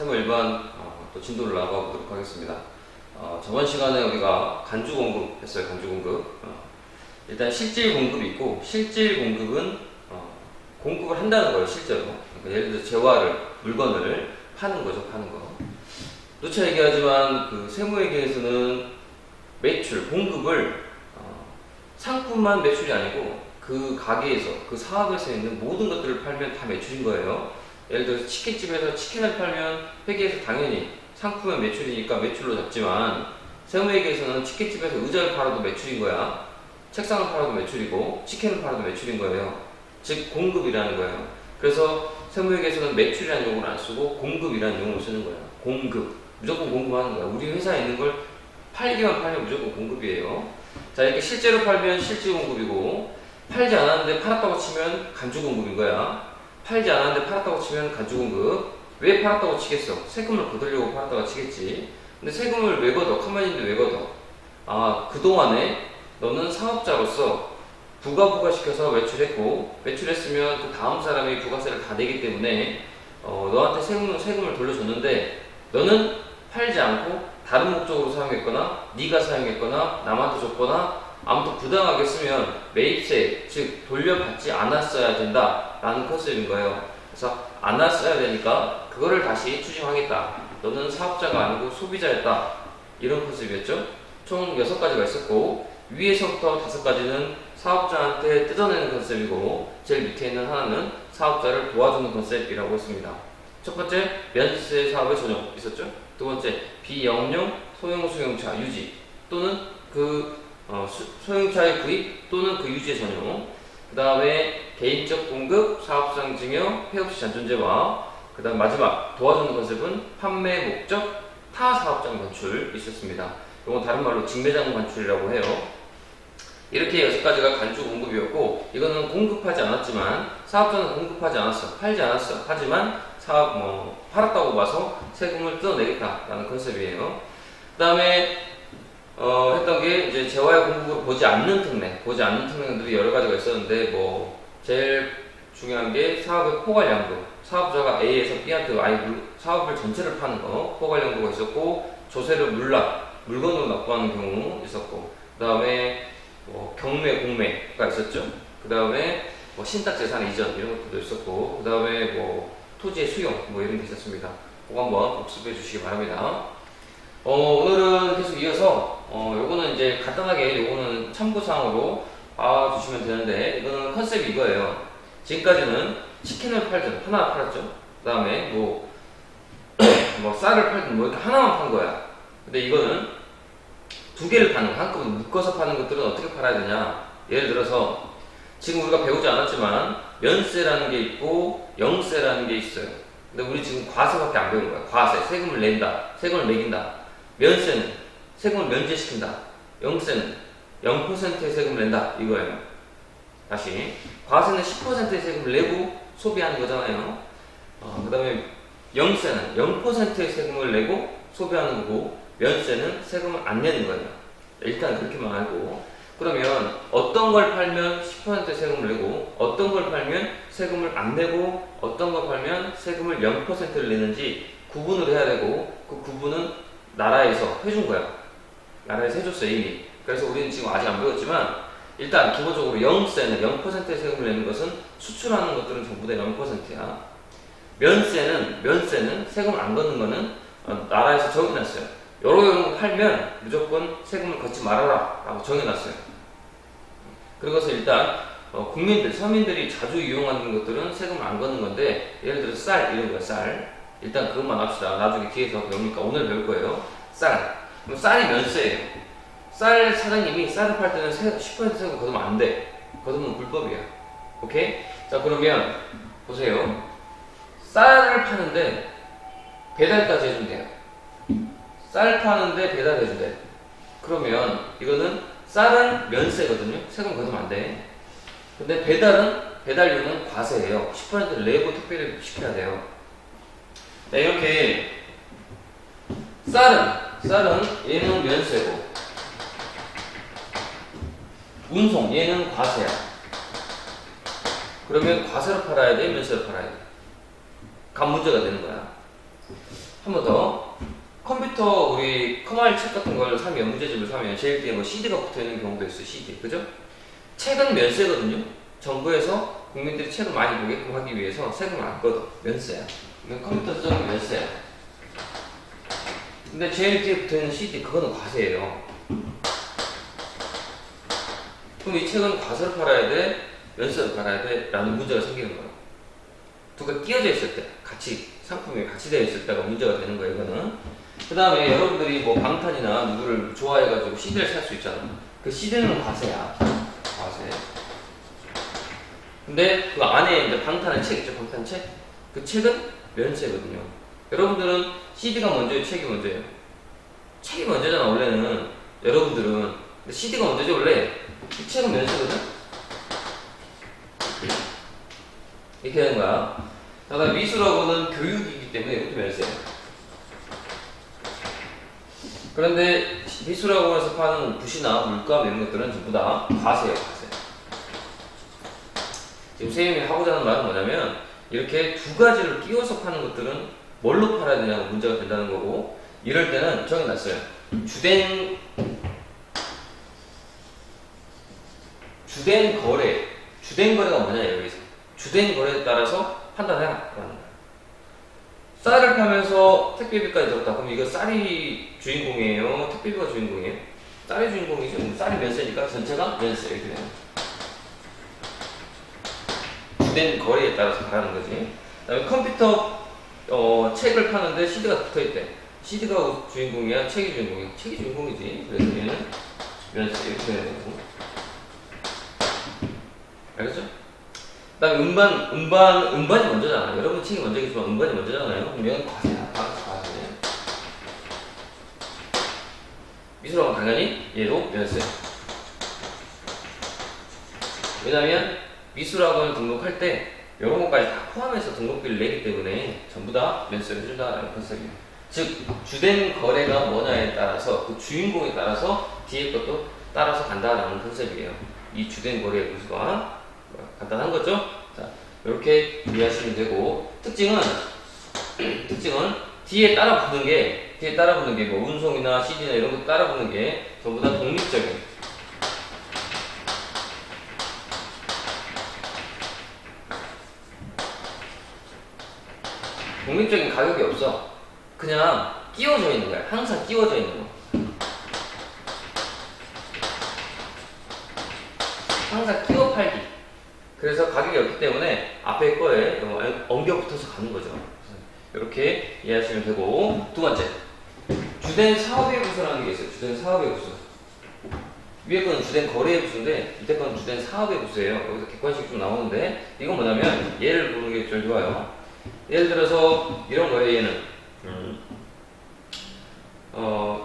세무 일반 또 진도를 나가 보도록 하겠습니다. 저번 시간에 우리가 간주 공급 했어요. 간주 공급. 일단 실질 공급이 있고, 실질 공급은 공급을 한다는 거예요. 실제로. 그러니까 예를 들어 재화를, 물건을 파는 거죠. 파는 거. 누차 얘기하지만 그 세무회계에서는 매출, 공급을 상품만 매출이 아니고 그 가게에서, 그 사업에서 있는 모든 것들을 팔면 다 매출인 거예요. 예를 들어서 치킨집에서 치킨을 팔면 회계에서 당연히 상품의 매출이니까 매출로 잡지만, 세무회계에서는 치킨집에서 의자를 팔아도 매출인 거야. 책상을 팔아도 매출이고 치킨을 팔아도 매출인 거예요. 즉 공급이라는 거예요. 그래서 세무회계에서는 매출이라는 용어를 안 쓰고 공급이라는 용어를 쓰는 거예요. 공급, 무조건 공급하는 거야. 우리 회사에 있는 걸 팔기만 팔면 무조건 공급이에요. 자, 이렇게 실제로 팔면 실질 공급이고, 팔지 않았는데 팔았다고 치면 간주 공급인 거야. 팔지 않았는데 팔았다고 치면 간주 공급. 왜 팔았다고 치겠어? 세금을 거두려고 팔았다고 치겠지. 근데 세금을 왜 걷어? 가만히 있는데 왜 걷어? 그동안에 너는 사업자로서 부가시켜서 외출했고, 외출했으면 그 다음 사람이 부가세를 다 내기 때문에 너한테 세금을 돌려줬는데, 너는 팔지 않고 다른 목적으로 사용했거나 네가 사용했거나 남한테 줬거나 아무튼 부당하게 쓰면 매입세, 즉 돌려받지 않았어야 된다라는 컨셉인 거예요. 그래서 않았어야 되니까 그거를 다시 추징하겠다. 너는 사업자가 아니고 소비자였다. 이런 컨셉이었죠. 총 6가지가 있었고, 위에서부터 5가지는 사업자한테 뜯어내는 컨셉이고, 제일 밑에 있는 하나는 사업자를 도와주는 컨셉이라고 했습니다. 첫 번째, 면세 사업의 전용 있었죠. 두 번째, 비영용 소형 수용차 유지 또는 그 소형차의 구입 또는 그 유지의 전용. 그 다음에 개인적 공급, 사업상 증여, 폐업시 잔존제와, 그 다음 마지막 도와주는 컨셉은 판매 목적 타 사업장 반출 있었습니다. 이건 다른 말로 직매장 반출이라고 해요. 이렇게 6가지가 간주 공급이었고, 이거는 공급하지 않았지만, 사업자는 공급하지 않았어, 팔지 않았어. 하지만 팔았다고 봐서 세금을 뜯어내겠다라는 컨셉이에요. 그 다음에 했던 게 이제 재화의 공급을 보지 않는 특례들이 여러 가지가 있었는데, 제일 중요한 게 사업의 포괄양도. 사업자가 A에서 B한테 사업을 전체를 파는 거, 포괄양도가 있었고, 조세를 물건으로 납부하는 경우 있었고, 그 다음에 경매, 공매가 있었죠. 그 다음에 신탁재산 이전 이런 것들도 있었고, 그 다음에 토지의 수용 이런 게 있었습니다. 그거 한번 복습해 주시기 바랍니다. 오늘은 계속 이어서 요거는 이제 간단하게 요거는 참고사항으로 봐주시면 되는데, 이거는 컨셉이 이거예요. 지금까지는 치킨을 팔든 하나 팔았죠. 그 다음에 쌀을 팔든 이렇게 하나만 판 거야. 근데 이거는 2개를 파는, 한꺼번에 묶어서 파는 것들은 어떻게 팔아야 되냐. 예를 들어서 지금 우리가 배우지 않았지만 면세라는 게 있고 영세라는 게 있어요. 근데 우리 지금 과세밖에 안 배운 거야. 과세, 세금을 낸다, 세금을 매긴다. 면세는 세금을 면제시킨다. 영세는 0%의 세금을 낸다, 이거예요. 다시, 과세는 10%의 세금을 내고 소비하는 거잖아요. 그 다음에 영세는 0%의 세금을 내고 소비하는 거고, 면세는 세금을 안 내는 거예요. 일단 그렇게만 알고, 그러면 어떤 걸 팔면 10% 세금을 내고, 어떤 걸 팔면 세금을 안 내고, 어떤 걸 팔면 세금을 0%를 내는지 구분을 해야 되고, 그 구분은 나라에서 해준 거야. 나라에서 해줬어, 이미. 그래서 우리는 지금 아직 안 배웠지만, 일단 기본적으로 영세는 0%의 세금을 내는 것은 수출하는 것들은 전부 다 0%야. 면세는 세금을 안 걷는 거는 나라에서 정해놨어요. 여러 거 팔면 무조건 세금을 걷지 말아라 라고 정해놨어요. 그래서 일단 서민들이 자주 이용하는 것들은 세금을 안 걷는 건데, 예를 들어 쌀 이런 거야. 쌀, 일단 그것만 합시다. 나중에 뒤에서 배우니까 오늘 배울 거예요. 그럼 쌀이 면세예요. 쌀 사장님이 쌀을 팔 때는 10% 세금 걷으면 안 돼. 걷으면 불법이야. 오케이? 자, 그러면 보세요. 쌀을 파는데 배달까지 해준대요. 쌀 파는데 배달해준대. 그러면 이거는 쌀은 면세거든요. 세금 걷으면 안 돼. 근데 배달료는 과세예요. 10%를 내고 특별히 시켜야 돼요. 네, 이렇게 쌀은 얘는 면세고, 운송 얘는 과세야. 그러면 과세로 팔아야 돼, 면세로 팔아야 돼? 간 문제가 되는 거야. 한 번 더. 컴퓨터 우리 커마일 책 같은 걸 사면, 문제집을 사면 제일 뒤에 뭐 CD가 붙어 있는 경우도 있어요. CD. 그죠? 책은 면세거든요. 정부에서 국민들이 책을 많이 보게끔 하기 위해서 세금을 안 걷어. 면세야. 컴퓨터 쓰는 면세야. 근데 제일 뒤에 붙어 있는 CD, 그거는 과세예요. 그럼 이 책은 과세를 팔아야 돼? 면세를 팔아야 돼? 라는 문제가 생기는 거예요. 두 개가 끼어져 있을 때, 같이, 상품이 같이 되어 있을 때가 문제가 되는 거예요, 이거는. 그 다음에 여러분들이 뭐 방탄이나 누구를 좋아해가지고 CD를 살 수 있잖아. 그 CD는 과세야. 과세. 근데 그 안에 이제 방탄의 책 있죠, 방탄 책? 그 책은 면세거든요. 여러분들은 CD가 먼저예요, 책이 먼저예요? 책이 먼저잖아, 원래는. 여러분들은. 근데 CD가 먼저지, 원래. 이 책은 면세거든? 이렇게 되는 거야. 자, 그다음 미술하고는 교육이기 때문에 이것도 면세예요. 그런데 미술학원에서 파는 붓이나 물감 이런 것들은 전부 다 과세예요, 과세. 지금 선생님이 하고자 하는 말은 뭐냐면 이렇게 두 가지를 끼워서 파는 것들은 뭘로 팔아야 되냐고 문제가 된다는 거고, 이럴 때는 정해놨어요. 주된 거래. 주된 거래가 뭐냐, 여기서. 주된 거래에 따라서 판단해라. 라는 거예요. 쌀을 파면서 택배비까지 들었다. 그럼 이거 쌀이 주인공이에요? 택배비가 주인공이에요? 쌀이 주인공이죠. 쌀이 면세니까 전체가 면세. 이렇게 되는 거예요. 주된 거래에 따라서 가는 거지. 그 다음에 컴퓨터 책을 파는데 CD가 붙어있대. CD가 주인공이야? 책이 주인공이야? 책이 주인공이지. 그래서 얘는 면세. 이렇게 되는 거고. 알겠죠? 그 다음에 음반이 먼저잖아요. 여러분 책이 먼저겠지만 음반이 먼저잖아요. 그럼 얘는 과세야. 과세. 미술학원 당연히 얘도 면세. 왜냐면 미술학원을 등록할 때 이런 것까지 다 포함해서 등록비를 내기 때문에 전부 다 면세를 해준다는 컨셉이에요. 즉 주된 거래가 뭐냐에 따라서 그 주인공에 따라서 뒤에 것도 따라서 간다라는 컨셉이에요. 이 주된 거래의 구조가 간단한 거죠? 자, 이렇게 이해하시면 되고, 특징은 뒤에 따라 붙는 게 뭐 운송이나 CD나 이런 거 따라 붙는 게 전부 다 독립적인 가격이 없어. 그냥 끼워져 있는 거야. 항상 끼워져 있는 거. 항상 끼워 팔기. 그래서 가격이 없기 때문에 앞에 거에 엉겨 붙어서 가는 거죠. 이렇게 이해하시면 되고, 두 번째, 주된 사업의 부서라는 게 있어요. 주된 사업의 부서. 위에 거는 주된 거래의 부서인데 밑에 거는 주된 사업의 부서예요. 여기서 객관식 좀 나오는데 이건 뭐냐면 예를 보는 게 제일 좋아요. 예를 들어서 이런 거예요. 얘는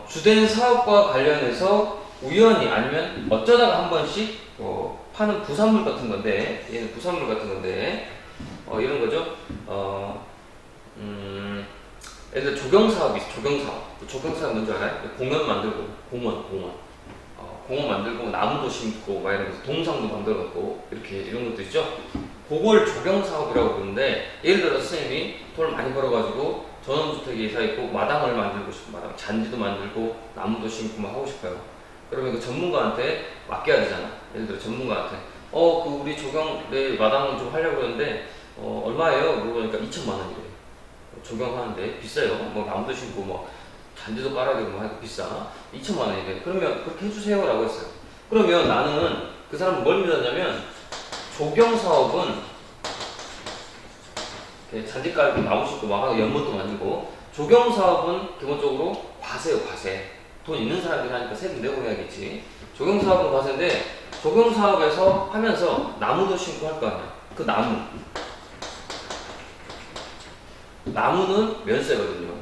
주된 사업과 관련해서 우연히 아니면 어쩌다가 한 번씩 파는 부산물 같은 건데, 얘는 부산물 같은 건데 이런 거죠. 예를 들어 조경사업이 있어. 조경사업 뭔지 알아요? 공원 만들고 공원 만들고 나무도 심고 막 이러면서 동상도 만들어갖고 이렇게 이런 것도 있죠. 그걸 조경사업이라고 부르는데, 예를 들어 선생님이 돈을 많이 벌어가지고 전원주택에 이사 있고 마당을 만들고 싶고 마당 잔디도 만들고 나무도 심고 막 하고 싶어요. 그러면 그 전문가한테 맡겨야 되잖아. 예를 들어 전문가한테 그 우리 조경 내 마당을 좀 하려고 하는데 얼마예요? 물어보니까 2천만 원이래. 조경하는데 비싸요. 뭐 나무도 심고 뭐 잔디도 깔아야 되고 뭐 하니까 비싸. 2천만 원이래. 그러면 그렇게 해주세요 라고 했어요. 그러면 나는 그 사람은 뭘 믿었냐면, 조경 사업은 잔디 깔고 나무 심고 막 하고 연못도 만들고, 조경 사업은 기본적으로 과세요, 과세. 돈 있는 사람들이 하니까 세금 내고 해야겠지. 조경 사업은 과세인데, 조경 사업에서 하면서 나무도 심고 할 거 아니야. 그 나무는 면세거든요.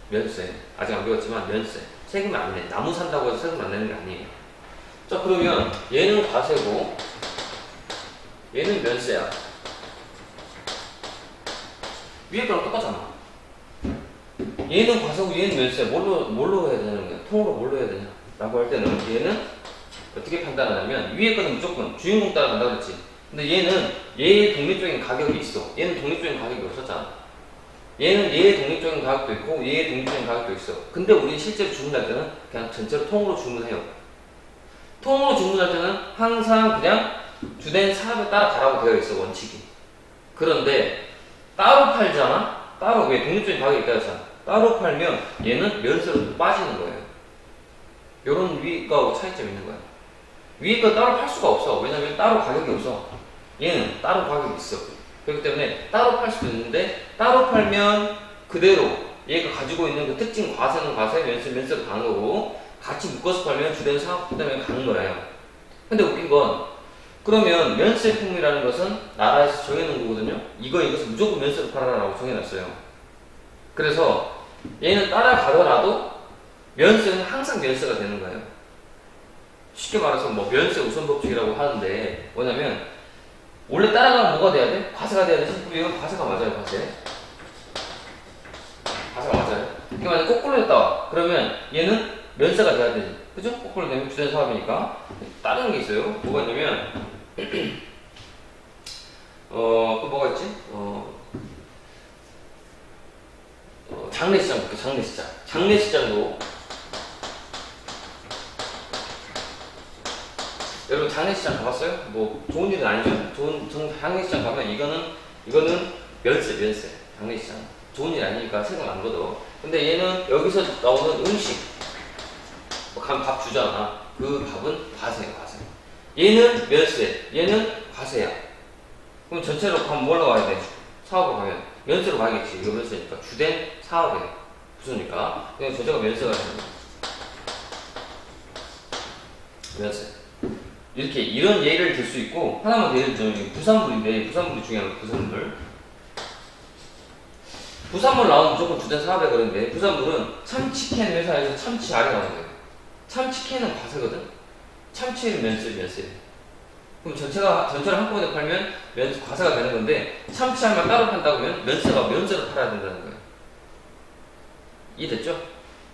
면세. 아직 안 배웠지만 면세. 세금 안 내. 나무 산다고 해서 세금 안 내는 게 아니에요. 자, 그러면 얘는 과세고 얘는 면세야. 위에 거랑 똑같잖아. 얘는 과세고 얘는 면세. 뭘로 해야 되는 거야? 통으로 뭘로 해야 되냐? 라고 할 때는 얘는 어떻게 판단하냐면, 위에 거는 무조건 주인공 따라 간다 그랬지. 근데 얘는 얘의 독립적인 가격이 있어. 얘는 독립적인 가격이 없었잖아. 얘는 얘의 독립적인 가격도 있고 얘의 독립적인 가격도 있어. 근데 우리는 실제로 주문할 때는 그냥 전체로 통으로 주문해요. 통으로 주문할 때는 항상 그냥 주된 사업에 따라 가라고 되어 있어, 원칙이. 그런데 따로 팔잖아? 따로, 왜 독립적인 가격이 있다 했잖아. 따로 팔면 얘는 면세로 빠지는 거예요. 요런 위가하고 차이점이 있는 거야. 위에 거 따로 팔 수가 없어. 왜냐면 따로 가격이 없어. 얘는 따로 가격이 있어. 그렇기 때문에 따로 팔 수도 있는데, 따로 팔면 그대로 얘가 가지고 있는 그 특징, 과세는 과세, 면세로 가는 거고, 같이 묶어서 팔면 주된 사업 때문에 가는 거예요. 근데 웃긴 건, 그러면 면세품이라는 것은 나라에서 정해놓은 거거든요. 이것을 무조건 면세로 팔아라라고 정해놨어요. 그래서 얘는 따라가더라도 면세는 항상 면세가 되는 거예요. 쉽게 말해서 뭐 면세 우선 법칙이라고 하는데, 뭐냐면 원래 따라가면 뭐가 돼야 돼? 과세가 돼야 돼. 이건 과세가 맞아요. 과세가 맞아요. 이게 만약 거꾸로 됐다 그러면 얘는 면세가 돼야 되지. 그죠? 거꾸로 되면 주된 사업이니까. 다른 게 있어요. 뭐가 있냐면 또 뭐가 있지? 장례시장 볼게요. 장례시장도 여러분 장례시장 가봤어요? 뭐 좋은 일은 아니죠. 장례시장 가면 이거는 면세. 장례시장 좋은 일 아니니까 세금 안 걷어. 근데 얘는 여기서 나오는 음식, 뭐 가면 밥 주잖아. 그 밥은 과세야, 과세. 얘는 면세, 얘는 과세야. 그럼 전체로 가면 뭘로 가야 돼? 사업으로 가면 면세로 가야겠지. 이거 면세니까 주된 사업에 부수니까 그냥 전체가 면세가 되는 거야. 면세. 이렇게 이런 예를 들 수 있고, 하나만 더 예를 들면 부산물인데, 부산물이 중요한 거. 부산물 나오면 무조건 주된 사업에 그런데, 부산물은 참치캔 회사에서 참치 알이 나오잖아요. 참치캔은 과세거든. 참치는 면세. 그럼 전체를 한꺼번에 팔면 과세가 되는 건데, 참치 알만 따로 판다고 하면 면세로 팔아야 된다는 거예요. 이해됐죠?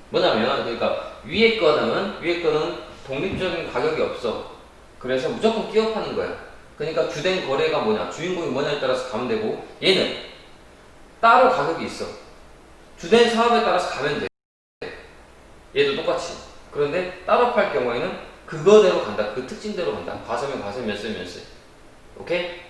뭐냐면, 그러니까 위에 거는 독립적인 가격이 없어. 그래서 무조건 끼워 파는 거야. 그러니까 주된 거래가 뭐냐, 주인공이 뭐냐에 따라서 가면 되고, 얘는 따로 가격이 있어. 주된 사업에 따라서 가면 돼. 얘도 똑같이. 그런데 따로 팔 경우에는 그거대로 간다. 그 특징대로 간다. 과세면 과세, 면세. 오케이?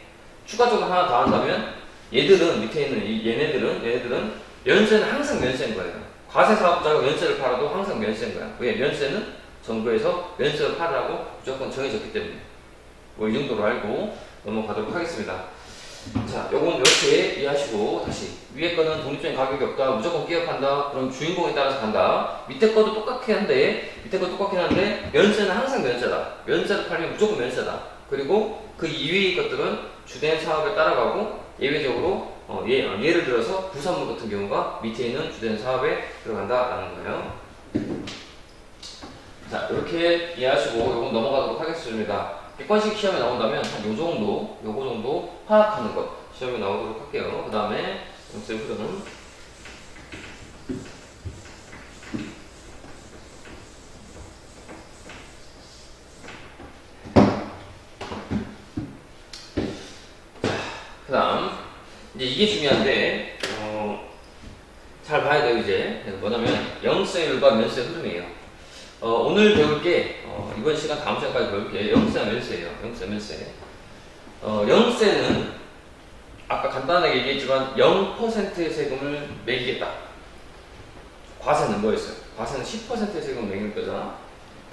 추가적으로 하나 더 한다면, 얘들은, 밑에 있는 얘네들은 면세는 항상 면세인 거예요. 과세 사업자가 면세를 팔아도 항상 면세인 거야. 왜? 면세는 정부에서 면세를 팔으라고 무조건 정해졌기 때문에. 뭐 이 정도로 알고 넘어가도록 하겠습니다. 자, 요건 이렇게 이해하시고, 다시 위에 거는 독립적인 가격이 없다, 무조건 끼워 판다, 그럼 주인공에 따라서 간다. 밑에 것도 똑같긴 한데 면세는 항상 면세다. 면세를 팔면 무조건 면세다. 그리고 그 이외의 것들은 주된 사업에 따라가고, 예외적으로 예를 들어서 부산물 같은 경우가 밑에 있는 주된 사업에 들어간다라는 거예요. 자, 이렇게 이해하시고 요건 넘어가도록 하겠습니다. 객관식 시험에 나온다면 한 요거 정도 파악하는 것 시험에 나오도록 할게요. 그 다음에 영세 흐름. 그 다음 이제 이게 중요한데 잘 봐야 돼요. 이제 뭐냐면 영세율과 면세 흐름이에요. 오늘 배울 게 이번 시간 다음 시간까지 배울 게 영세와 면세예요. 면세. 영세는 아까 간단하게 얘기했지만 0%의 세금을 매기겠다. 과세는 뭐였어요? 과세는 10%의 세금을 매길 거잖아.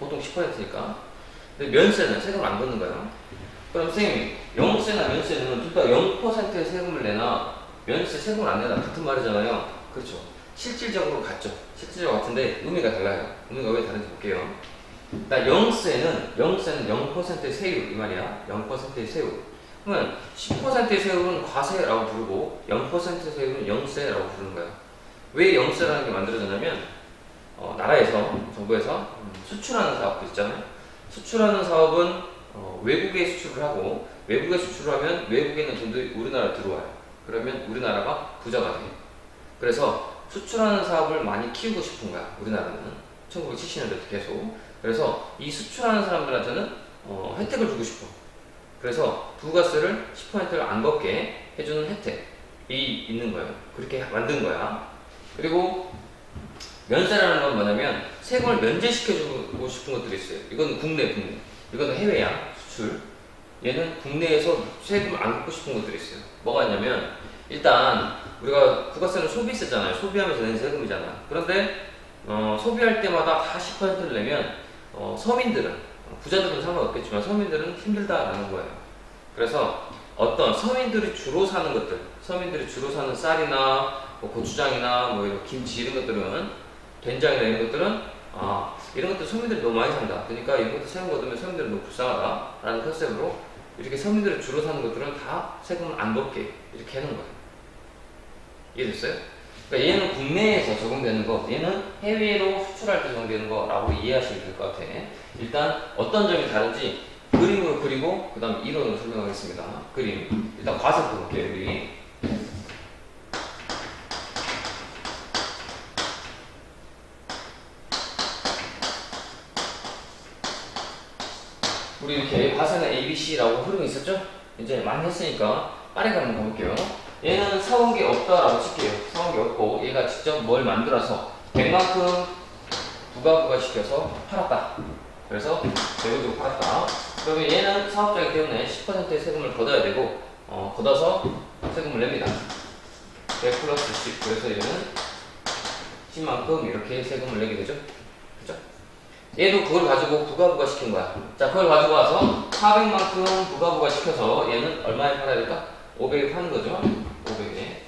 보통 10%니까. 근데 면세는 세금을 안 걷는 거예요. 그럼 선생님이 영세나 면세는 둘 다 0%의 세금을 내나 면세 세금을 안 내나 같은 말이잖아요. 그렇죠. 실질적으로 같죠. 실질적으로 같은데 의미가 달라요. 의미가 왜 다른지 볼게요. 영세는 0%의 세율 이 말이야. 0%의 세율. 그러면 10%의 세율은 과세라고 부르고 0%의 세율은 영세라고 부르는 거야. 왜 영세라는 게 만들어졌냐면 나라에서 정부에서 수출하는 사업도 있잖아요. 수출하는 사업은 외국에 수출을 하고, 외국에 수출을 하면 외국에 있는 돈들이 우리나라에 들어와요. 그러면 우리나라가 부자가 돼. 그래서 수출하는 사업을 많이 키우고 싶은 거야. 우리나라는 1970년대부터 계속. 그래서 이 수출하는 사람들한테는 혜택을 주고 싶어. 그래서 부가세를 10%를 안 걷게 해주는 혜택, 있는 거예요. 그렇게 만든 거야. 그리고 면세라는 건 뭐냐면 세금을 면제시켜주고 싶은 것들이 있어요. 이건 국내. 이거는 해외야, 수출. 얘는 국내에서 세금을 안 걷고 싶은 것들이 있어요. 뭐가 있냐면 일단 우리가 부가세는 소비세잖아요. 소비하면서 내는 세금이잖아. 그런데 소비할 때마다 다 10%를 내면 서민들은, 부자들은 상관없겠지만 서민들은 힘들다라는 거예요. 그래서 어떤 서민들이 주로 사는 것들, 서민들이 주로 사는 쌀이나 뭐 고추장이나 뭐 이런 김치 이런 것들은, 된장이나 이런 것들은 이런 것들 서민들이 너무 많이 산다. 그러니까 이런 것들 세금 걷으면 서민들은 너무 불쌍하다라는 컨셉으로 이렇게 서민들이 주로 사는 것들은 다 세금을 안 걷게 이렇게 해놓은 거예요. 이해됐어요? 그러니까 얘는 국내에서 적용되는 거, 얘는 해외로 수출할 때 적용되는 거라고 이해하시면 될 것 같아. 일단 어떤 점이 다른지 그림으로 그리고 그 다음 이론으로 설명하겠습니다. 그림. 일단 과세부터 볼게요. 우리 이렇게 과세는 ABC라고 흐름이 있었죠? 이제 많이 했으니까 빠르게 한번 가볼게요. 얘는 사온 게 없다라고 칠게요. 사온 게 없고 얘가 직접 뭘 만들어서 100만큼 부가 시켜서 팔았다. 그래서 100을 주고 팔았다. 그러면 얘는 사업자이기 때문에 10%의 세금을 걷어야 되고 걷어서 세금을 냅니다. 100 플러스 10. 그래서 얘는 10만큼 이렇게 세금을 내게 되죠. 그죠? 얘도 그걸 가지고 부가 시킨 거야. 자, 그걸 가지고 와서 400만큼 부가 시켜서 얘는 얼마에 팔아야 될까? 500에 파는 거죠. 500에.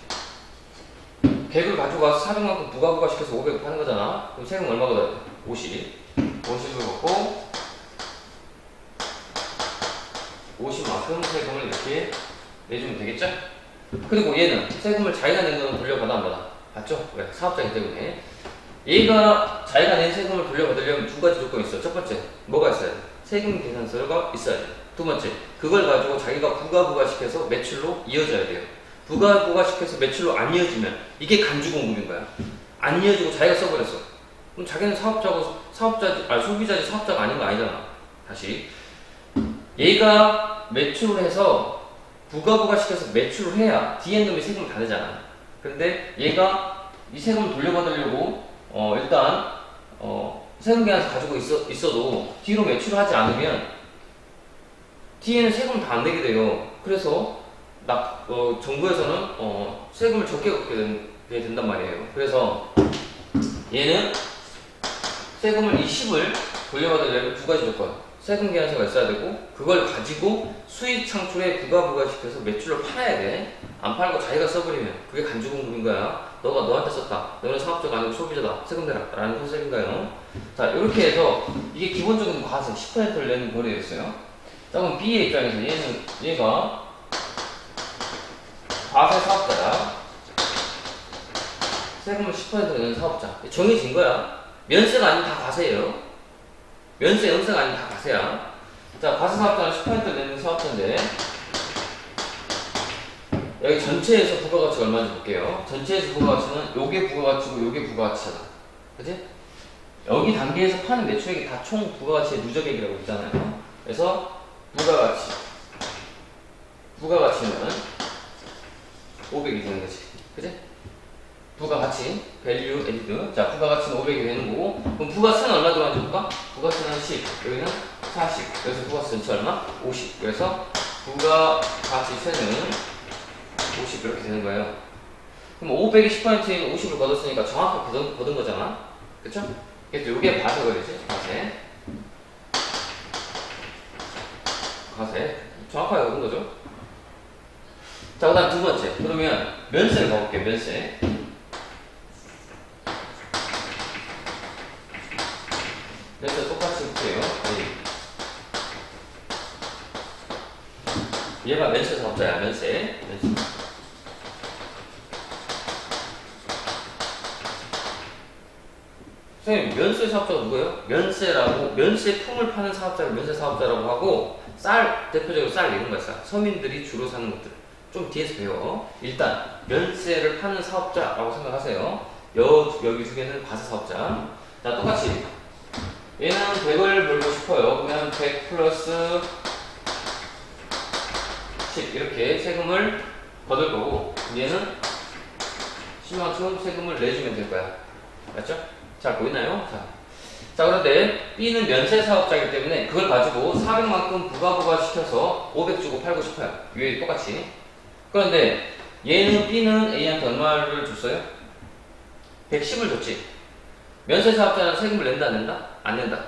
100을 가지고 와서 400만큼 부가 시켜서 500에 파는 거잖아. 그럼 세금 얼마 걷어야 돼? 50. 50을 걷고 50만큼 세금을 이렇게 내주면 되겠죠? 그리고 얘는 세금을 자기가 낸 거는 돌려받아 안 받아? 받죠? 왜? 사업자이기 때문에. 얘가 자기가 낸 세금을 돌려받으려면 두 가지 조건이 있어. 첫 번째, 뭐가 있어야 돼? 세금 계산서가 있어야 돼. 두 번째, 그걸 가지고 자기가 부가시켜서 매출로 이어져야 돼요. 부가시켜서 매출로 안 이어지면 이게 간주공급인 거야. 안 이어지고 자기가 써버렸어. 그럼 자기는 소비자지 사업자가 아닌 거 아니잖아. 다시. 얘가 매출을 해서 부가시켜서 매출을 해야 뒤에 놈이 세금을 다 내잖아. 그런데 얘가 이 세금을 돌려받으려고 일단 세금 계산서 가지고 있어도 뒤로 매출을 하지 않으면 뒤에는 세금 다 안 내게 돼요. 그래서 정부에서는 세금을 적게 걷게 된단 말이에요. 그래서 얘는 세금을 10을 돌려받으려면 두 가지 조건. 세금 계산서가 있어야 되고 그걸 가지고 수익 창출에 부가시켜서 매출을 팔아야 돼. 안 팔고 자기가 써버리면 그게 간주공급인 거야. 너가 너한테 썼다. 너는 사업자가 아니고 소비자다. 세금 내라. 라는 컨셉인가요? 자, 이렇게 해서 이게 기본적인 과세 10%를 내는 거래였어요. 자, 그럼 B의 입장에서 얘가 과세 사업자다. 세금을 10% 내는 사업자. 정해진 거야. 면세가 아니면 다 과세예요. 면세, 연세가 아니면 다 과세야. 자, 과세 사업자는 10% 내는 사업자인데 여기 전체에서 부가가치가 얼마인지 볼게요. 전체에서 부가가치는 요게 부가가치고 요게 부가가치잖아. 그치? 여기 단계에서 파는 매출액이 다 총 부가가치의 누적액이라고 있잖아요. 그래서 부가가치는 500이 되는 거지. 그치? 부가가치, value added. 자, 부가가치는 500이 되는 거고, 그럼 부가세는 얼마 들어가는지 볼까? 부가세는 10, 여기는 40. 그래서 부가세 전체 얼마? 50. 그래서 부가가치세는 50 이렇게 되는 거예요. 그럼 500이 10%인 50을 걷었으니까 정확하게 걷은 거잖아. 그쵸? 그래서 이게 과세거리지, 과세. 정확하게 걷은 거죠. 자, 그 다음 두 번째. 그러면 면세를 가볼게요, 면세. 면세 똑같이 볼게요. 얘가 면세 사업자야, 면세. 선생님, 면세 사업자가 누구예요? 면세품을 파는 사업자를 면세 사업자라고 하고, 대표적으로 쌀 이런 거 있어요. 서민들이 주로 사는 것들. 좀 뒤에서 배워. 일단, 면세를 파는 사업자라고 생각하세요. 여기 두 개는 과세 사업자. 자, 똑같이. 얘는 100을 벌고 싶어요. 그러면 100 플러스 10. 이렇게 세금을 받을 거고, 얘는 10만큼 세금을 내주면 될 거야. 맞죠? 잘 보이나요? 자, 그런데 B는 면세 사업자이기 때문에 그걸 가지고 400만큼 부가 시켜서 500 주고 팔고 싶어요. 왜 똑같이. 그런데 얘는 B는 A한테 얼마를 줬어요? 110을 줬지. 면세 사업자는 세금을 낸다, 안 낸다? 안 낸다.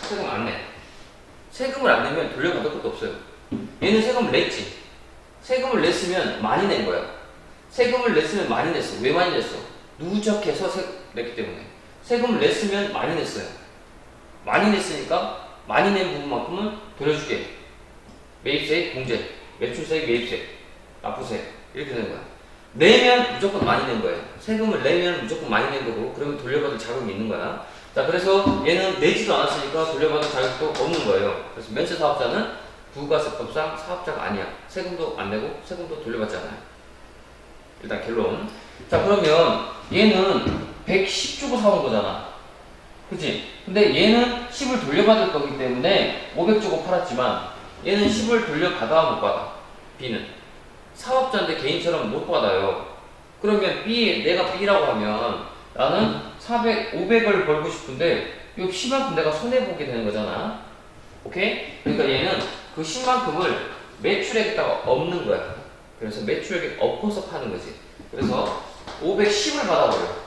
세금 안 내. 세금을 안 내면 돌려받을 것도 없어요. 얘는 세금을 냈지. 세금을 냈으면 많이 낸 거야. 세금을 냈으면 많이 냈어. 왜 많이 냈어? 누적해서 냈기 때문에. 세금을 냈으면 많이 냈어요. 많이 냈으니까 많이 낸 부분만큼은 돌려줄게. 매입세, 공제, 매출세, 매입세, 납부세 이렇게 되는 거야. 내면 무조건 많이 낸 거예요. 세금을 내면 무조건 많이 낸 거고, 그러면 돌려받을 자격이 있는 거야. 자, 그래서 얘는 내지도 않았으니까 돌려받을 자격도 없는 거예요. 그래서 면세 사업자는 부가세법상 사업자가 아니야. 세금도 안 내고 세금도 돌려받지 않아요. 일단 결론. 자, 그러면 얘는 110 주고 사온 거잖아. 그치? 근데 얘는 10을 돌려받을 거기 때문에 500 주고 팔았지만 얘는 10을 돌려받아 못 받아. B는 사업자인데 개인처럼 못 받아요. 그러면 내가 B라고 하면 나는 500을 벌고 싶은데 이 10만큼 내가 손해보게 되는 거잖아. 오케이? 그러니까 얘는 그 10만큼을 매출액에다가 엎는 거야. 그래서 매출액에 엎어서 파는 거지. 그래서 510을 받아버려.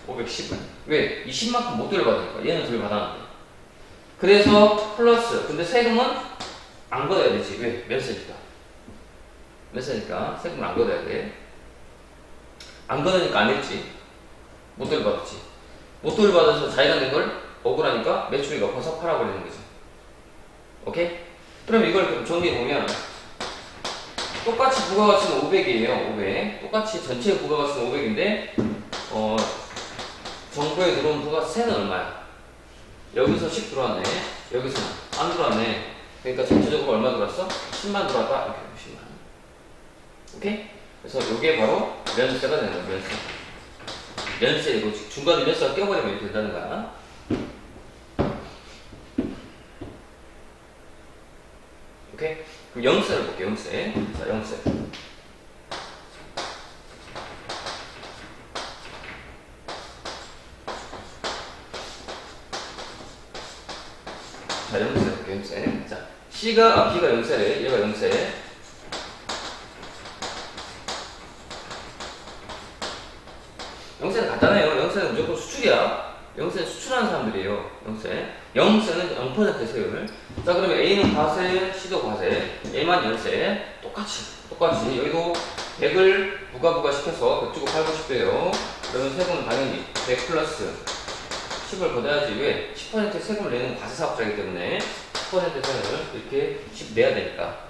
510을. 왜? 이 10만큼 못 돌려받으니까. 얘는 돌려받았는데. 그래서 플러스. 근데 세금은 안 걷어야 되지. 왜? 면세니까. 면세니까 세금을 안 걷어야 돼. 안 걷으니까 안 했지. 못 돌려받았지. 못 돌려받아서 자기가 낸 걸 억울하니까 매출액 엎어서 팔아버리는 거지. 오케이? 그럼 이걸 좀 정리해보면 똑같이 부가가치는 500이에요. 500. 똑같이 전체 부가가치는 500인데 정부에 들어온 부가세는 얼마야? 여기서 10 들어왔네. 여기서는 안 들어왔네. 그러니까 전체적으로 얼마 들어왔어? 10만 들어왔다. 이렇게 10만. 오케이? 그래서 이게 바로 면세가 되는 거야. 면세. 이거 중간에 면세가 껴버리면 이렇게 된다는 거야. 오케이? 그럼 영세를 볼게요. 영세. 자, 영세. 자, 영세 볼게요. 영세. 자, B가 영세래. 얘가 영세. 영세는 간단해요. 영세는 무조건 수출이야. 영세는 수출하는 사람들이에요. 영세는 0% 세율. 자, 그러면 A는 과세, C도 과세, A만 연세. 똑같이. 여기도 100을 부가 시켜서 100 주고 팔고 싶대요. 그러면 세금은 당연히 100 플러스 10을 걷어야지. 왜? 10% 세금을 내는 과세 사업자이기 때문에 10% 세금을 이렇게 10 내야 되니까.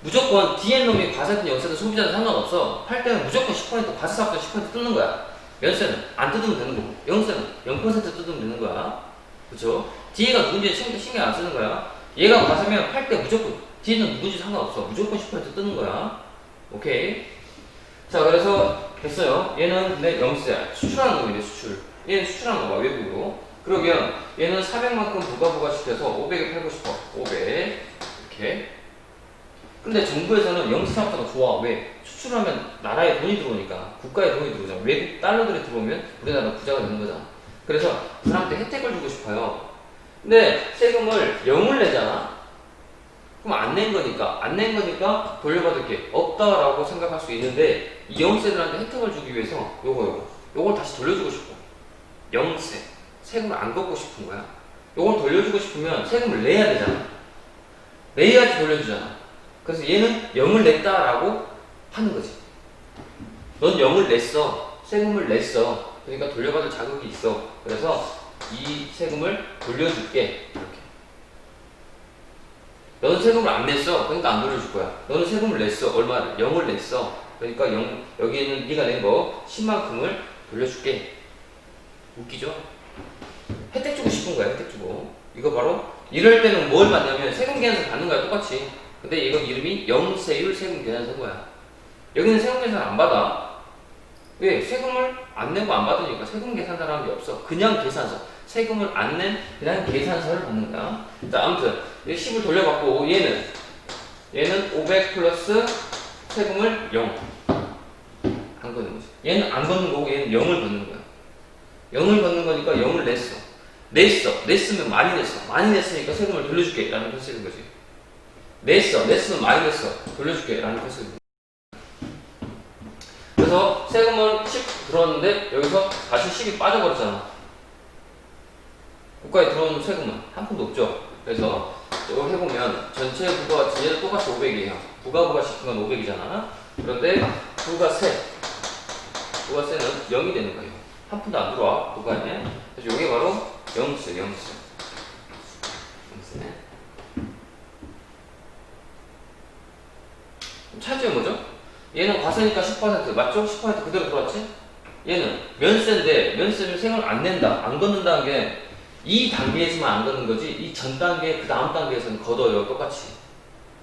무조건 뒤에 놈이 과세든 영세든 소비자는 상관없어. 팔 때는 무조건 10% 과세 사업자 10% 뜯는 거야. 면세는 안 뜯으면 되는 거고, 영세는 0% 뜯으면 되는 거야. 그쵸? 뒤에가 누군지 신경 안 쓰는 거야. 얘가 과세면 팔 때 무조건, 뒤에는 누군지 상관없어. 무조건 10% 뜯는 거야. 오케이? 자, 그래서 됐어요. 얘는 근데 영세, 수출하는 놈인데, 수출. 얘는 수출하는 거야, 외국으로. 그러면 얘는 400만큼 부가 시켜서 500에 팔고 싶어. 500. 이렇게. 근데 정부에서는 영세 사업자가 좋아. 왜? 수출하면 나라에 돈이 들어오니까. 국가에 돈이 들어오잖아. 외국 달러들이 들어오면 우리나라 부자가 되는 거잖아. 그래서 그 사람한테 혜택을 주고 싶어요. 근데 세금을 0을 내잖아? 그럼 안 낸 거니까 돌려받을 게 없다라고 생각할 수 있는데, 이 영세들한테 혜택을 주기 위해서 요걸 다시 돌려주고 싶어. 영세. 세금을 안 걷고 싶은 거야. 요걸 돌려주고 싶으면 세금을 내야 되잖아. 내야지 돌려주잖아. 그래서 얘는 0을 냈다라고 하는 거지. 넌 0을 냈어. 세금을 냈어. 그러니까 돌려받을 자격이 있어. 그래서 이 세금을 돌려줄게. 이렇게. 너는 세금을 안 냈어. 그러니까 안 돌려줄 거야. 너는 세금을 냈어. 얼마를? 0을 냈어. 그러니까 여기에는 네가 낸 거 10만큼을 돌려줄게. 웃기죠? 혜택 주고 싶은 거야. 혜택 주고. 이거 바로 이럴 때는 뭘 받냐면 세금 계산서 받는 거야. 똑같이. 근데 이건 이름이 영세율 세금 계산서인 거야. 여기는 세금 계산 안 받아. 왜? 세금을 안 내고 안 받으니까 세금 계산서라는 게 없어. 그냥 계산서. 세금을 안 낸 그냥 계산서를 받는 거야. 자, 아무튼 10을 돌려받고 얘는 얘는 500 플러스 세금을 0. 안 걷는 거지. 얘는 안 걷는 거고 얘는 0을 걷는 거야. 0을 걷는 거니까 0을 냈으면 많이 냈어. 많이 냈으니까 세금을 돌려줄게 라는 컨셉인 거지. 냈으면 많이 냈어. 돌려줄게 라는 컨셉인 거지. 그래서 세금은 10 들어왔는데 여기서 다시 10이 빠져버렸잖아. 국가에 들어오는 세금은 한 푼도 없죠. 그래서 이거 해보면 전체 부가가치 얘도 똑같이 500이에요. 부가부가시킨 건 500이잖아. 그런데 부가세는 0이 되는 거예요. 한 푼도 안 들어와 부가에. 그래서 이게 바로 영세. 차이점이 뭐죠? 얘는 과세니까 10% 맞죠? 10% 그대로 들어왔지? 얘는 면세인데 면세는 세금을 안 낸다, 안 걷는다는 게 이 단계에서만 안 걷는 거지 이 전 단계, 그 다음 단계에서는 걷어요 똑같이.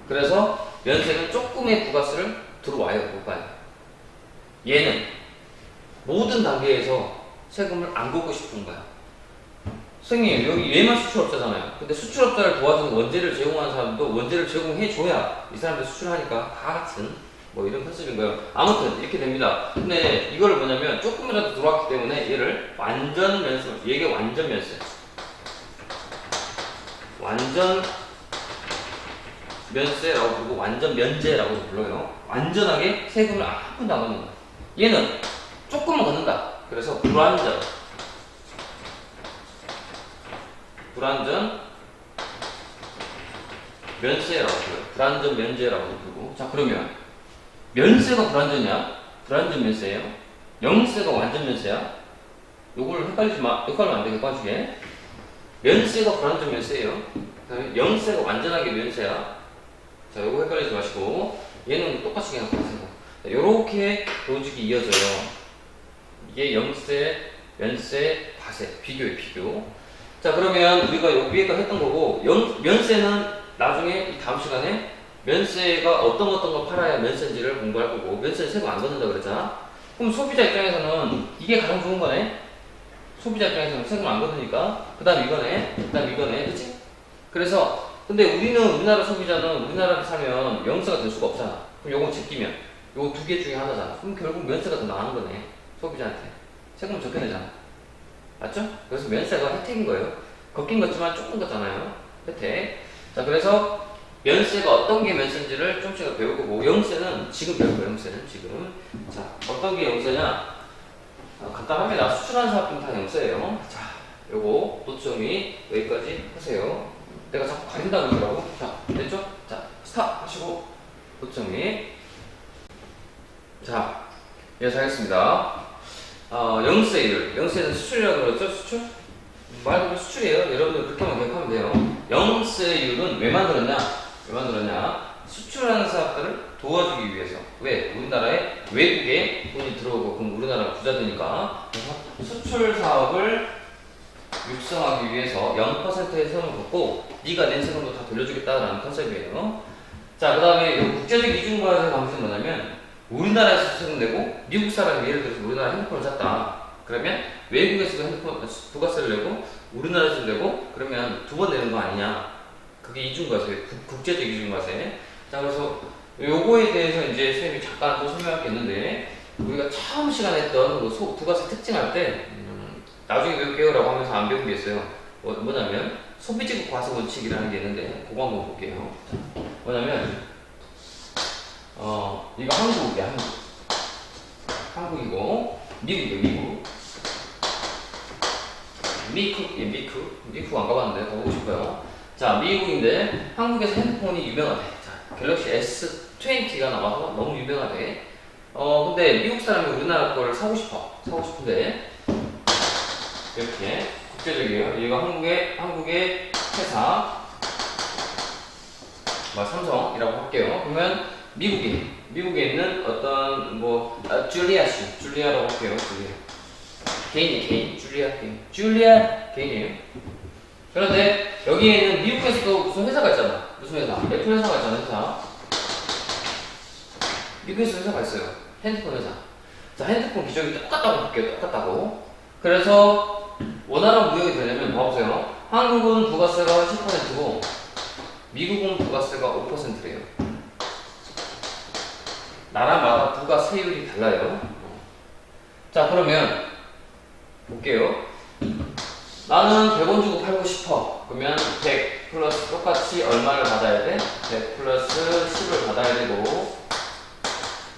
그래서 면세는 조금의 부가세를 들어와요 국가에. 얘는 모든 단계에서 세금을 안 걷고 싶은 거야. 선생님 여기 얘만 수출업자잖아요. 근데 수출업자를 도와주는 원재를 제공하는 사람도 원재를 제공해줘야 이 사람들 수출하니까 다 같은 뭐 이런 컨셉인 거예요. 아무튼 이렇게 됩니다. 근데 이거를 뭐냐면 조금이라도 들어왔기 때문에 얘를 완전 면세, 얘게 완전 면세, 완전 면세라고 부르고 완전 면제라고 불러요. 완전하게 세금을 한 푼도 안 걷는 거야. 얘는 조금만 걷는다. 그래서 불완전 면세라고 불러요. 불완전 면제라고 부르고. 자 그러면 면세가 불완전이야? 불완전 면세예요? 영세가 완전 면세야? 요걸 헷갈리면 안 돼, 객관식에. 면세가 불완전 면세예요. 그다음에 영세가 완전하게 면세야. 자, 요거 헷갈리지 마시고 얘는 똑같이 그냥 보세요. 요렇게 로직이 이어져요. 이게 영세, 면세, 과세 비교예요, 비교. 자, 그러면 우리가 요 위에가 했던 거고 면세는 나중에 이 다음 시간에 면세가 어떤 거 팔아야 면세인지를 공부할 거고 면세는 세금 안 걷는다 그랬잖아. 그럼 소비자 입장에서는 이게 가장 좋은 거네. 소비자 입장에서는 세금 안 걷으니까 그 다음 이거네, 그치? 그래서 근데 우리나라 소비자는 우리나라를 사면 영세가 될 수가 없잖아. 그럼 요거 제끼면 요거 두 개 중에 하나잖아. 그럼 결국 면세가 더 나가는 거네 소비자한테. 세금 적게 내잖아. 맞죠? 그래서 면세가 혜택인 거예요. 걷긴 걷지만 조금 걷잖아요. 혜택. 자, 그래서 면세가 어떤 게 면세인지를 좀 제가 배울 거고 영세는 지금 배울 거예요. 영세는 지금. 자, 어떤 게 영세냐? 간단합니다. 수출하는 사업들은 다 영세예요. 자, 요거 도점이 여기까지 하세요. 내가 자꾸 가린다 그러더라고. 자, 됐죠? 자, 스탑 하시고 도점이. 자, 예, 잘했습니다. 영세율. 영세는 수출이라고 그랬죠? 수출? 말 그대로 수출이에요. 여러분들 그렇게만 기억하면 돼요. 영세율은 왜 만들었냐? 수출하는 사업들을 도와주기 위해서. 왜? 우리나라에 외국에 돈이 들어오고 그럼 우리나라가 부자 되니까. 그래서 수출 사업을 육성하기 위해서 0%의 세금을 걷고 네가 낸 세금도 다 돌려주겠다라는 컨셉이에요. 자, 그 다음에 국제적 이중과세 방식은 뭐냐면 우리나라에서 세금 내고 미국 사람이 예를 들어서 우리나라 핸드폰을 샀다. 그러면 외국에서도 핸드폰 부가세를 내고 우리나라에서 내고 그러면 두 번 내는 거 아니냐. 그게 이중과세, 국제적 이중과세. 자, 그래서 요거에 대해서 이제 선생님이 잠깐 또 설명할 게 있는데 우리가 처음 시간에 했던 그 부가세 특징할 때 나중에 배울게요라고 하면서 안 배운 게 있어요. 뭐냐면 소비지급 과세 원칙이라는 게 있는데 그거 한번 볼게요. 자, 뭐냐면 이거 한국이야, 한국이고 미국이에요, 미국 안 가봤는데 가보고 싶어요. 자, 미국인데 한국에서 핸드폰이 유명하대. 자, 갤럭시 S20가 나와서 너무 유명하대. 근데 미국 사람이 우리나라 걸 사고 싶은데 이렇게 국제적이에요. 얘가 한국의 회사 삼성이라고 할게요. 그러면 미국에 있는 어떤 줄리아라고 할게요. 줄리아 개인이에요. 그런데 여기에는 미국에서도 무슨 회사가 있잖아. 무슨 회사? 애플 회사가 있잖아. 미국에서 회사가 있어요. 핸드폰 회사. 자, 핸드폰 기종이 똑같다고 볼게요. 똑같다고. 그래서 원활한 무역이 되려면 봐보세요. 한국은 부가세가 10%고 미국은 부가세가 5%래요. 나라마다 부가세율이 달라요. 자, 그러면 볼게요. 나는 100원 주고 팔고 싶어. 그러면 100 플러스 똑같이 얼마를 받아야 돼? 100 플러스 10을 받아야 되고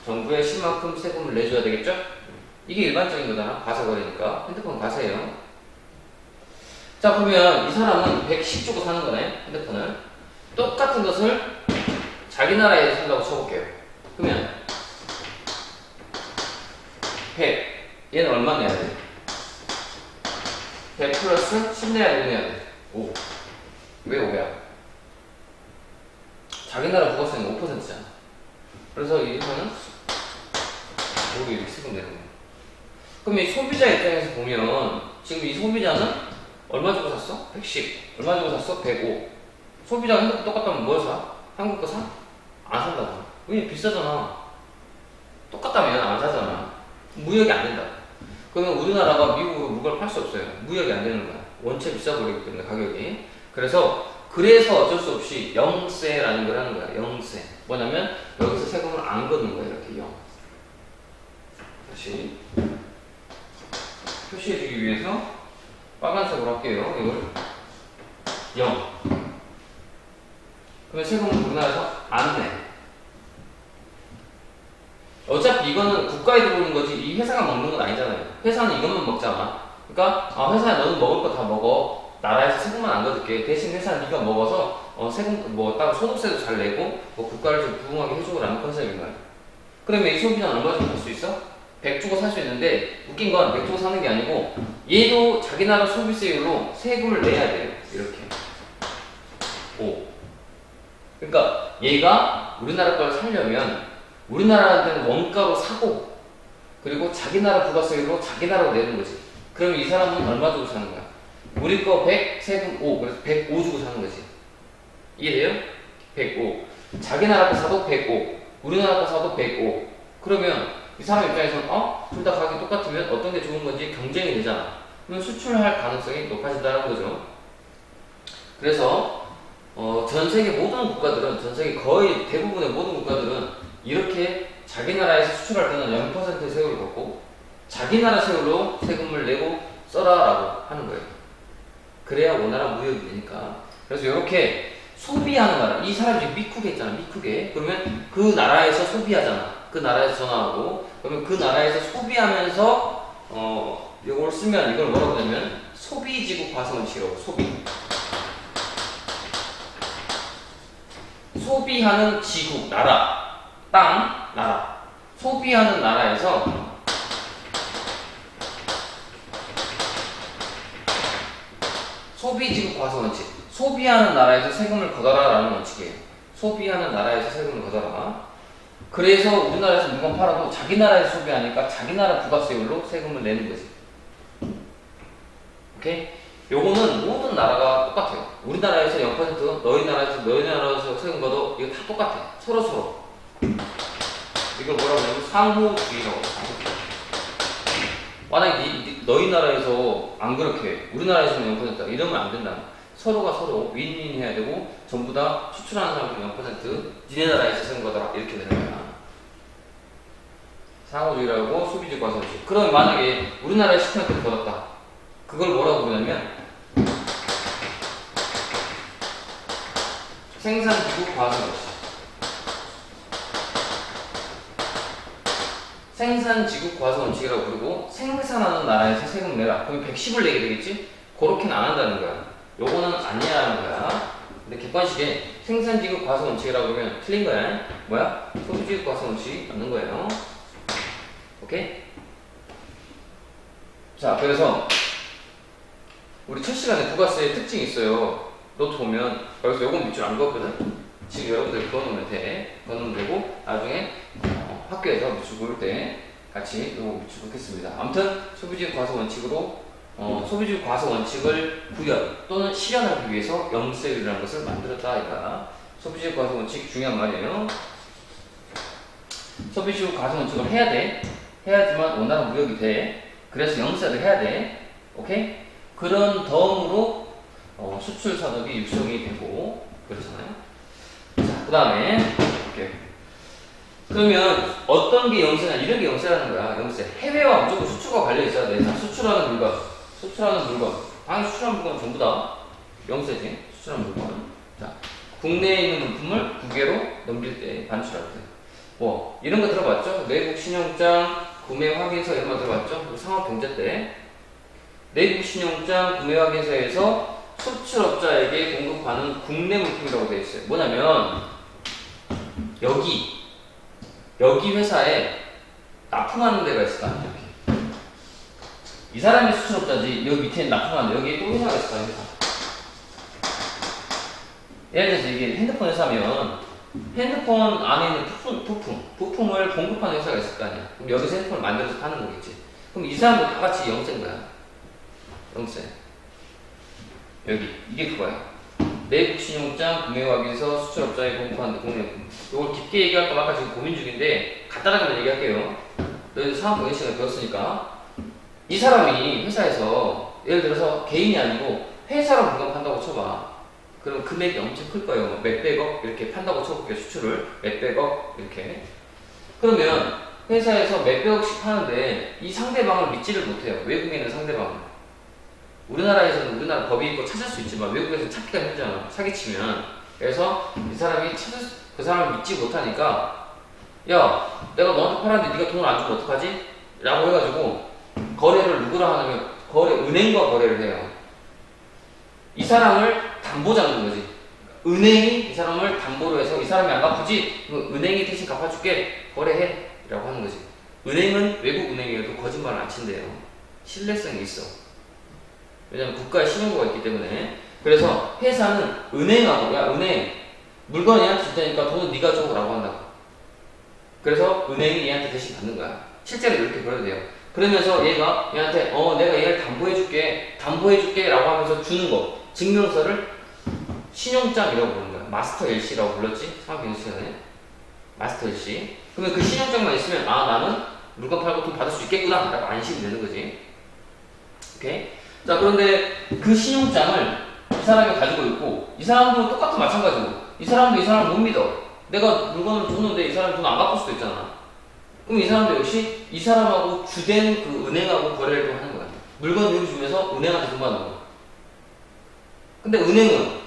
정부에 10만큼 세금을 내줘야 되겠죠? 이게 일반적인 거잖아. 과세거래니까. 핸드폰 과세예요. 자, 그러면 이 사람은 110 주고 사는 거네. 핸드폰을. 똑같은 것을 자기 나라에 산다고 쳐볼게요. 그러면 100 얘는 얼마 내야 돼? 100 플러스 10 내야 돼, 5 내야 돼? 5. 왜 5야? 자기 나라 부가세는 5%잖아. 그래서 이거는 5로 이렇게 쓰면 되는 거야. 그럼 이 소비자 입장에서 보면 지금 이 소비자는 얼마 주고 샀어? 110. 얼마 주고 샀어? 105. 소비자가 한국 똑같다면 뭘 사? 한국 거 사? 안 산다고. 왜? 비싸잖아. 똑같다면 안 사잖아. 무역이 안 된다. 그러면 우리나라가 미국으로 물건을 팔 수 없어요. 무역이 안 되는 거야. 원체 비싸 버리기 때문에 가격이. 그래서 어쩔 수 없이 영세라는 걸 하는 거야. 영세. 뭐냐면 여기서 세금을 안 걷는 거야. 이렇게 영. 다시 표시해주기 위해서 빨간색으로 할게요. 이걸 0. 그러면 세금은 우리나라에서 안 내. 어차피 이거는 국가에 들어오는 거지 이 회사가 먹는 건 아니잖아요. 회사는 이것만 먹잖아. 그러니까 회사야 너는 먹을 거 다 먹어. 나라에서 세금만 안 걷을게. 대신 회사는 네가 먹어서 세금 따로 소득세도 잘 내고 국가를 좀 부흥하게 해주고라는 컨셉인 거야. 그러면 이 소비자는 얼마 주고 살 수 있어? 100 주고 살 수 있는데 웃긴 건 100 주고 사는 게 아니고 얘도 자기 나라 소비세율로 세금을 내야 돼요. 이렇게 5. 그러니까 얘가 우리나라 걸 사려면 우리나라한테는 원가로 사고 그리고 자기 나라 부가세율로 자기 나라로 내는 거지. 그럼 이 사람은 얼마 주고 사는 거야? 우리 거 100, 세금 5. 그래서 105 주고 사는 거지. 이해돼요? 105. 자기 나라 거 사도 105. 우리나라 거 사도 105. 그러면 이 사람 입장에서는 둘 다 가격이 똑같으면 어떤 게 좋은 건지 경쟁이 되잖아. 그러면 수출할 가능성이 높아진다는 거죠. 그래서 전 세계 모든 국가들은, 전 세계 거의 대부분의 모든 국가들은 이렇게 자기 나라에서 수출할 때는 0%의 세율을 걷고 자기 나라 세율로 세금을 내고 써라라고 하는 거예요. 그래야 원활한 무역이 되니까. 그래서 이렇게 소비하는 나라, 이 사람이 지금 미국에 있잖아. 미국에. 그러면 그 나라에서 소비하잖아. 그 나라에서 전화하고. 그러면 그 나라에서 소비하면서 이걸 쓰면 이걸 뭐라고 하냐면 소비지국 과세원칙이라고. 소비하는 지국, 나라, 땅, 나라. 소비하는 나라에서 소비지국 과세원칙. 소비하는 나라에서 세금을 걷어라라는 원칙이에요. 소비하는 나라에서 세금을 걷어라. 그래서 우리나라에서 물건 팔아도 자기 나라에서 소비하니까 자기 나라 부가세율로 세금을 내는 거지. 오케이? 요거는 모든 나라가 똑같아요. 우리나라에서 0%, 너희 나라에서 세금 걷어. 이거 다 똑같아. 서로. 이걸 뭐라고 하냐면 상호주의라고 해요. 만약에 너희 나라에서 안 그렇게 해. 우리나라에서는 0%다. 이러면 안 된다. 서로가 서로 윈윈 해야 되고 전부 다 수출하는 사람들 0% 니네 나라에서 세금 걷어라. 이렇게 되는 거야. 상호주의라고 소비주의 과세원칙. 그럼 만약에 우리나라에 10% 걷었다. 그걸 뭐라고 부르냐면 생산기구 과세원칙. 생산지국 과세원칙이라고 부르고 생산하는 나라에서 세금 내라. 그럼 110을 내게 되겠지? 그렇게는 안 한다는 거야. 요거는 아니라는 거야. 근데 객관식에 생산지국 과세원칙이라고 그러면 틀린 거야. 뭐야? 소비지국 과세원칙 맞는 거예요. 오케이? 자, 그래서 우리 첫 시간에 부가세의 특징이 있어요. 노트 보면 여기서 요건 밑줄 안 그었거든. 지금 여러분들 그어놓으면 돼. 그어놓으면 되고 나중에 학교에서 밑줄 그을 때 같이 요거 밑줄 긋겠습니다. 아무튼 소비지국 과세원칙으로 소비주의 과세원칙을 구현 또는 실현하기 위해서 영세율이라는 것을 만들었다. 그러니까 소비주의 과세원칙 중요한 말이에요. 소비주의 과세원칙을 해야 돼. 해야지만 원활한 무역이 돼. 그래서 영세를 해야 돼. 오케이? 그런 덤으로 수출 산업이 육성이 되고 그렇잖아요. 자, 그 다음에 이렇게 그러면 어떤 게 영세냐, 이런 게 영세라는 거야. 영세. 해외와 무조건 수출과 관련 있어야 돼. 자, 수출하는 물건. 당연히 수출하는 물건 전부 다 영세지. 수출하는 물건. 자, 국내에 있는 물품을 국외로 넘길 때 반출할 때. 뭐 이런 거 들어봤죠? 내국 신용장, 구매 확인서 이런 거 들어봤죠? 상업 경제 때 내국 신용장, 구매 확인서에서 수출업자에게 공급하는 국내 물품이라고 되어 있어요. 뭐냐면 여기 회사에 납품하는 데가 있을 거 아니야. 이 사람이 수출업자지. 여기 밑에 납품하는 데 여기에 또 회사가 있을 거 아니야. 예를 들어서 이게 핸드폰 회사면 핸드폰 안에 있는 부품을 공급하는 회사가 있을 거 아니야. 그럼 여기서 핸드폰을 만들어서 파는 거겠지. 그럼 이 사람들 다 같이 영세인 거야. 영세. 여기 이게 그거야. 내국 신용장, 구매 확인서, 수출업자에 공급하는 국내 물품. 이걸 깊게 얘기할 거 아까 지금 고민 중인데 간단하게만 얘기할게요. 너희들 상업 경영 시간에 배웠으니까 이 사람이 회사에서 예를 들어서 개인이 아니고 회사로 물건 판다고 쳐봐. 그럼 금액이 엄청 클 거예요. 몇백억 이렇게 판다고 쳐볼게요. 수출을 몇백억 이렇게. 그러면 회사에서 몇백억씩 파는데 이 상대방을 믿지를 못해요. 외국에 있는 상대방을. 우리나라에서는 우리나라 법이 있고 찾을 수 있지만 외국에서는 찾기가 힘들잖아. 사기치면. 그래서 이 사람이 그 사람을 믿지 못하니까 야, 내가 너한테 팔았는데 네가 돈을 안 주면 어떡하지? 라고 해가지고 거래를 누구랑 하냐면 은행과 거래를 해요. 이 사람을 담보 잡는 거지. 은행이 이 사람을 담보로 해서 이 사람이 안 갚으지? 그럼 은행이 대신 갚아줄게. 거래해. 라고 하는 거지. 은행은 외국 은행이어도 거짓말을 안 친대요. 신뢰성이 있어. 왜냐면 국가의 신용도가 있기 때문에. 그래서 회사는 은행하고 야 은행 물건 얘한테 줄 테니까 돈은 네가 줘 라고 한다고. 그래서 은행이 얘한테 대신 받는 거야. 실제로 이렇게 벌어도 돼요. 그러면서 얘가 얘한테 내가 얘를 담보해줄게 라고 하면서 주는 거 증명서를 신용장이라고 부르는 거야. 마스터 LC라고 불렀지? 상업경제 시간에 마스터 LC. 그러면 그 신용장만 있으면 나는 물건 팔고 돈 받을 수 있겠구나 라고 안심이 되는 거지. 오케이? 자, 그런데 그 신용장을 이 사람이 가지고 있고 이 사람도 똑같은 마찬가지고 이 사람도 이 사람을 못 믿어. 내가 물건을 줬는데 이 사람이 돈 안 갚을 수도 있잖아. 그럼 이 사람도 역시 이 사람하고 주된 그 은행하고 거래를 하는 거야. 물건 여기 주면서 은행한테 돈 받는 거야. 근데 은행은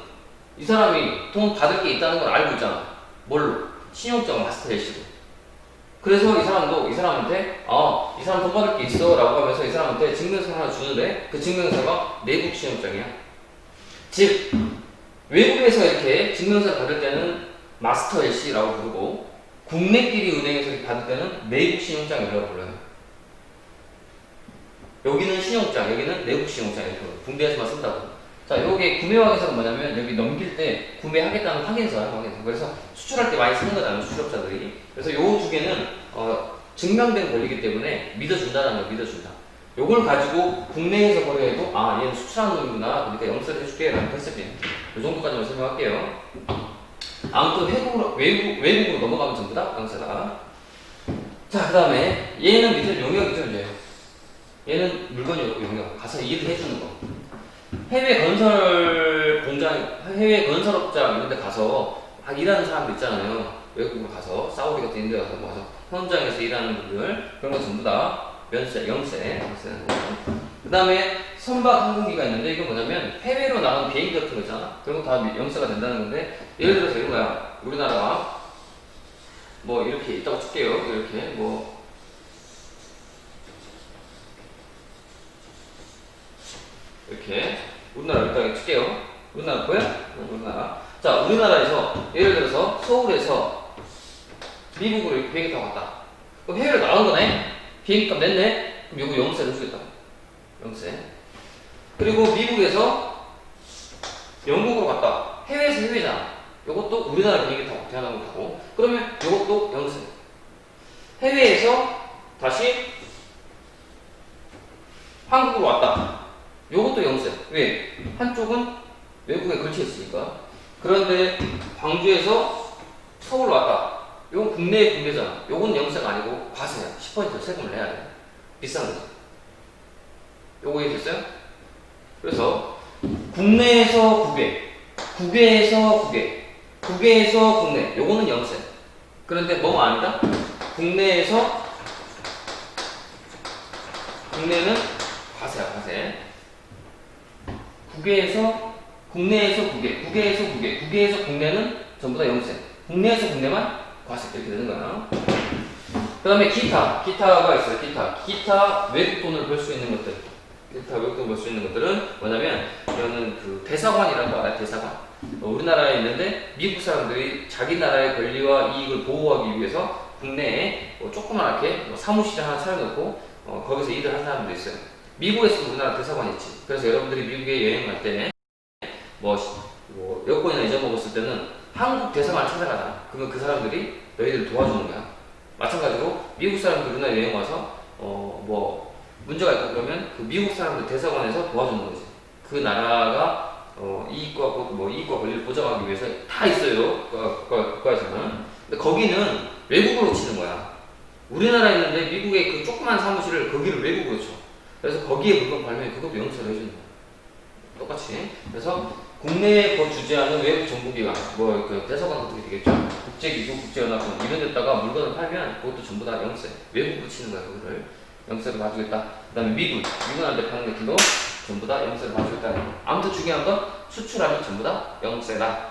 이 사람이 돈 받을 게 있다는 걸 알고 있잖아. 뭘로? 신용장 마스터 LC로. 그래서 이 사람도 이 사람한테 이 사람 돈 받을 게 있어 라고 하면서 이 사람한테 증명서 하나 주는데 그 증명서가 내국 신용장이야. 즉 외국에서 이렇게 증명서를 받을 때는 마스터 LC라고 부르고 국내끼리 은행에서 이렇게 받을 때는 내국 신용장이라고 불러요. 여기는 신용장, 여기는 내국 신용장 이렇게 불러요. 국내에서만 쓴다고. 자, 요게 구매 확인서가 뭐냐면 여기 넘길 때 구매하겠다는 확인서야. 그래서 수출할 때 많이 쓰는 거잖아요. 수출업자들이. 그래서 요 두 개는 증명된 권리이기 때문에 믿어준다는 거, 믿어준다. 요걸 가지고 국내에서 거래해도 얘는 수출하는 놈이구나. 그러니까 영세를 해줄게 라는 컨셉이에요. 요 정도까지만 설명할게요. 아무튼 외국으로 넘어가면 전부 다 영세다. 자, 그 다음에 얘는 밑에 용역이죠. 이제 얘는 물건이었고 용역. 가서 일을 해주는 거. 해외 건설 공장, 해외 건설업자 이런 데 가서 막 일하는 사람들 있잖아요. 외국으로 가서, 사우디 같은 데 가서 현장에서 일하는 분들, 그런 거 전부 다 영세. 그 다음에 선박 항공기가 있는데, 이건 뭐냐면 해외로 나가는 비행기 같은 거 있잖아? 그런 거 다 영세가 된다는 건데, 예를 들어서 이런 거야. 우리나라가 뭐 이렇게 있다고 칠게요. 이렇게 이렇게 우리나라 여기다가 칠게요. 우리나라 보여? 우리나라. 자, 우리나라에서 예를 들어서 서울에서 미국으로 이렇게 비행기 타고 갔다. 그럼 해외로 나간 거네? 비행기값 냈네? 그럼 요거 영세를 주겠다. 영세. 그리고 미국에서 영국으로 갔다. 해외에서 해외잖아. 요것도 우리나라 비행기 타고 대한항공 타고. 그러면 요것도 영세. 해외에서 다시 한국으로 왔다. 요것도 영세. 왜? 한쪽은 외국에 걸쳐 있으니까. 그런데 광주에서 서울로 왔다. 요건 국내의 국내잖아. 요건 영세가 아니고 과세야. 10% 세금을 내야 돼. 비싼 거지. 요거 이해됐어요? 그래서 국내에서 국외, 국외에서 국외, 국외에서 국내. 요거는 영세. 그런데 뭐가 아니다? 국내는 과세야, 과세. 국내에서 국내는 전부 다 영세. 국내에서 국내만 과세. 이렇게 되는 거야. 그 다음에 기타가 있어요. 기타 외국 돈을 벌 수 있는 것들. 기타 외국 돈을 벌 수 있는 것들은 뭐냐면, 이거는 그 대사관이라고 알아요, 대사관. 우리나라에 있는데, 미국 사람들이 자기 나라의 권리와 이익을 보호하기 위해서 국내에 조그맣게 사무실을 하나 차려놓고, 거기서 일을 하는 사람들도 있어요. 미국에서도 우리나라 대사관이 있지. 그래서 여러분들이 미국에 여행 갈 때, 여권이나 잊어먹었을 때는 한국 대사관을 찾아가잖아. 그러면 그 사람들이 너희들을 도와주는 거야. 마찬가지로 미국 사람들 우리나라 여행 와서 문제가 있고 그러면 그 미국 사람들 대사관에서 도와주는 거지. 그 나라가 이익과 권리를 보장하기 위해서 다 있어요. 국가에서는. 근데 거기는 외국으로 치는 거야. 우리나라에 있는데 미국의 그 조그만 사무실을 거기를 외국으로 쳐. 그래서 거기에 물건 팔면 그것도 영수를 해주는 거야. 똑같이. 그래서 국내에 주재하는 외국 정부기관, 그 대사관 같은 게 되겠죠. 국제기구, 국제연합원 이런 데다가 물건을 팔면 그것도 전부 다 영세. 외국으로 치는 거야, 그거를. 영세를 봐주겠다. 그 다음에 미군한테 파는 것들도 전부 다 영세를 봐주겠다. 아무튼 중요한 건 수출하면 전부 다 영세다.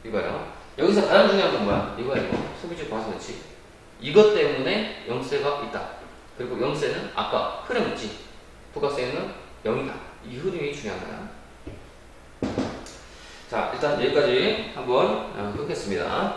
이거예요. 여기서 가장 중요한 건 뭐야? 이거 소비재 과세원칙. 이것 때문에 영세가 있다. 그리고 영세는 아까 흐름 있지. 부가세는 0이다. 이 흐름이 중요한 거야. 자, 일단 여기까지 한번 끊겠습니다.